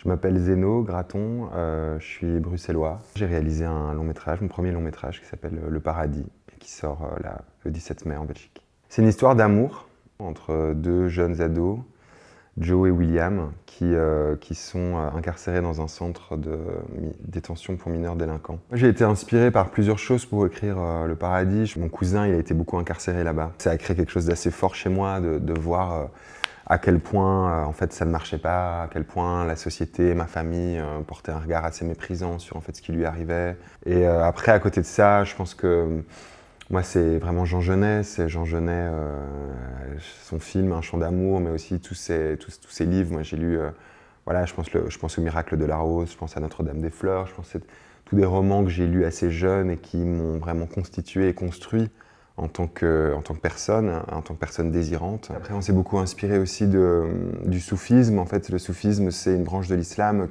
Je m'appelle Zeno Graton, je suis bruxellois. J'ai réalisé un long métrage, mon premier long métrage qui s'appelle Le Paradis et qui sort le 17 mai en Belgique. C'est une histoire d'amour entre deux jeunes ados, Joe et William, qui sont incarcérés dans un centre de détention pour mineurs délinquants. J'ai été inspiré par plusieurs choses pour écrire Le Paradis. Mon cousin, il a été beaucoup incarcéré là-bas. Ça a créé quelque chose d'assez fort chez moi de voir à quel point en fait ça ne marchait pas, à quel point la société, ma famille portaient un regard assez méprisant sur en fait ce qui lui arrivait. Et après, à côté de ça, je pense que moi, c'est vraiment Jean Genet. C'est Jean Genet, son film Un chant d'amour, mais aussi tous ses livres. Moi, j'ai lu, voilà, je pense au Miracle de la Rose, je pense à Notre-Dame des Fleurs, je pense à tous des romans que j'ai lus assez jeune et qui m'ont vraiment constitué et construit en tant que personne désirante. Après, on s'est beaucoup inspiré aussi du soufisme. En fait, le soufisme, c'est une branche de l'islam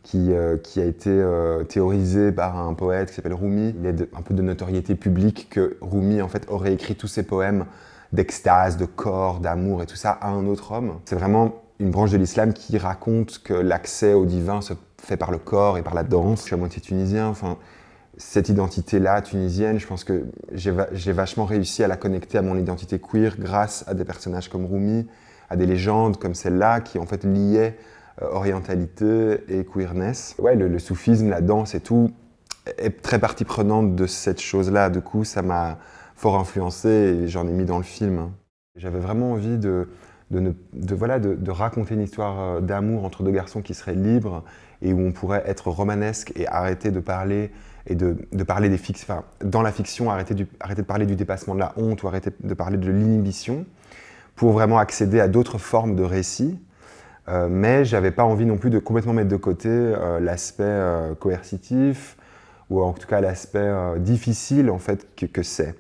qui a été théorisée par un poète qui s'appelle Rumi. Il est un peu de notoriété publique que Rumi en fait, aurait écrit tous ses poèmes d'extase, de corps, d'amour et tout ça à un autre homme. C'est vraiment une branche de l'islam qui raconte que l'accès au divin se fait par le corps et par la danse. Je suis à moitié tunisien, enfin, cette identité-là tunisienne, je pense que j'ai vachement réussi à la connecter à mon identité queer grâce à des personnages comme Rumi, à des légendes comme celle-là qui en fait liaient orientalité et queerness. Ouais, le soufisme, la danse et tout est très partie prenante de cette chose-là. Du coup, ça m'a fort influencé et j'en ai mis dans le film. J'avais vraiment envie de raconter une histoire d'amour entre deux garçons qui seraient libres et où on pourrait être romanesque et arrêter de parler de parler des fictions, enfin, dans la fiction, arrêter de parler du dépassement de la honte ou arrêter de parler de l'inhibition pour vraiment accéder à d'autres formes de récits. Mais j'avais pas envie non plus de complètement mettre de côté l'aspect coercitif ou en tout cas l'aspect difficile en fait que c'est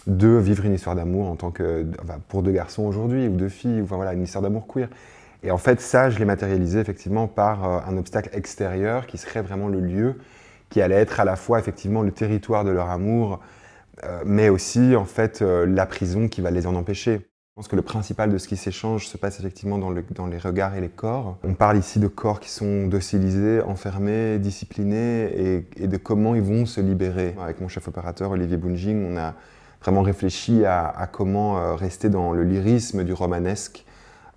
de vivre une histoire d'amour en tant que pour deux garçons aujourd'hui ou deux filles, enfin voilà, une histoire d'amour queer. Et en fait ça, je l'ai matérialisé effectivement par un obstacle extérieur qui serait vraiment le lieu qui allait être à la fois effectivement le territoire de leur amour, mais aussi en fait la prison qui va les en empêcher. Je pense que le principal de ce qui s'échange se passe effectivement dans les regards et les corps. On parle ici de corps qui sont docilisés, enfermés, disciplinés et de comment ils vont se libérer. Avec mon chef opérateur Olivier Bounjing, on a vraiment réfléchi à comment rester dans le lyrisme du romanesque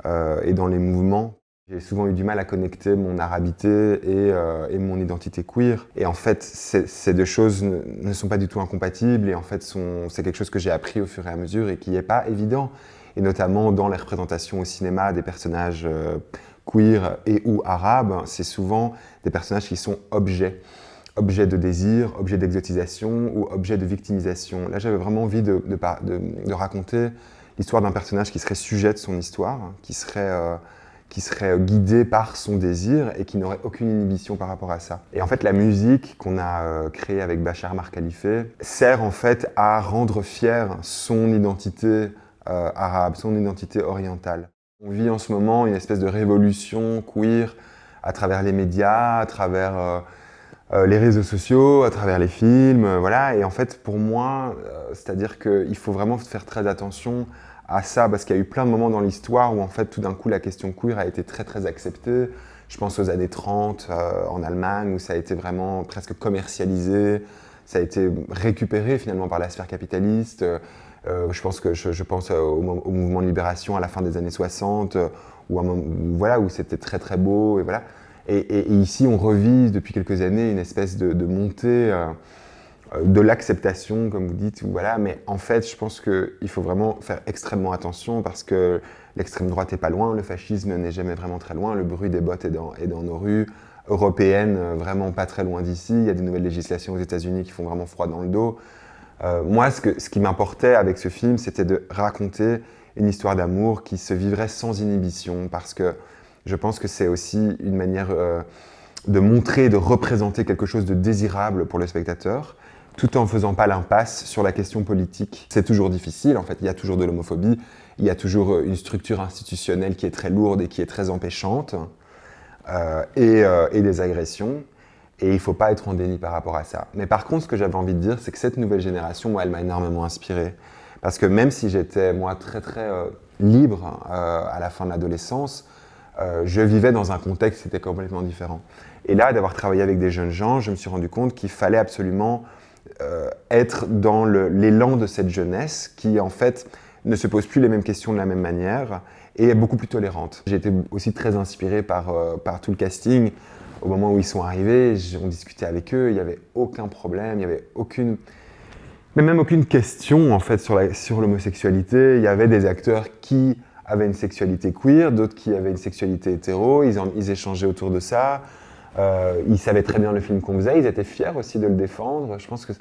et dans les mouvements. J'ai souvent eu du mal à connecter mon arabité et mon identité queer. Et en fait, ces deux choses ne sont pas du tout incompatibles et en fait, c'est quelque chose que j'ai appris au fur et à mesure et qui n'est pas évident. Et notamment dans les représentations au cinéma des personnages queer et ou arabes, c'est souvent des personnages qui sont objets de désir, objets d'exotisation ou objets de victimisation. Là, j'avais vraiment envie de raconter l'histoire d'un personnage qui serait sujet de son histoire, qui serait guidé par son désir et qui n'aurait aucune inhibition par rapport à ça. Et en fait, la musique qu'on a créée avec Bachar Mar Khalife sert en fait à rendre fier son identité arabe, son identité orientale. On vit en ce moment une espèce de révolution queer à travers les médias, à travers les réseaux sociaux, à travers les films, voilà. Et en fait, pour moi, c'est-à-dire qu'il faut vraiment faire très attention à ça, parce qu'il y a eu plein de moments dans l'histoire où en fait tout d'un coup la question queer a été très très acceptée. Je pense aux années 30 en Allemagne où ça a été vraiment presque commercialisé, ça a été récupéré finalement par la sphère capitaliste. Je pense au mouvement de libération à la fin des années 60 où c'était très très beau et voilà. Et ici on revit depuis quelques années une espèce de montée de l'acceptation, comme vous dites, voilà. Mais en fait, je pense qu'il faut vraiment faire extrêmement attention parce que l'extrême droite n'est pas loin, le fascisme n'est jamais vraiment très loin, le bruit des bottes est dans nos rues européennes, vraiment pas très loin d'ici. Il y a des nouvelles législations aux États-Unis qui font vraiment froid dans le dos. Moi, ce qui m'importait avec ce film, c'était de raconter une histoire d'amour qui se vivrait sans inhibition parce que je pense que c'est aussi une manière de montrer, de représenter quelque chose de désirable pour le spectateur, tout en ne faisant pas l'impasse sur la question politique. C'est toujours difficile, en fait, il y a toujours de l'homophobie, il y a toujours une structure institutionnelle qui est très lourde et qui est très empêchante, et des agressions, et il ne faut pas être en déni par rapport à ça. Mais par contre, ce que j'avais envie de dire, c'est que cette nouvelle génération, moi, elle m'a énormément inspiré. Parce que même si j'étais, moi, très très libre à la fin de l'adolescence, je vivais dans un contexte qui était complètement différent. Et là, d'avoir travaillé avec des jeunes gens, je me suis rendu compte qu'il fallait absolument être dans l'élan de cette jeunesse qui, en fait, ne se pose plus les mêmes questions de la même manière et est beaucoup plus tolérante. J'ai été aussi très inspiré par tout le casting. Au moment où ils sont arrivés, on discutait avec eux, il n'y avait aucun problème, il n'y avait même aucune question en fait sur l'homosexualité. Il y avait des acteurs qui avaient une sexualité queer, d'autres qui avaient une sexualité hétéro, ils échangeaient autour de ça. Ils savaient très bien le film qu'on faisait, ils étaient fiers aussi de le défendre. Je pense que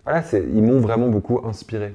voilà, ils m'ont vraiment beaucoup inspiré.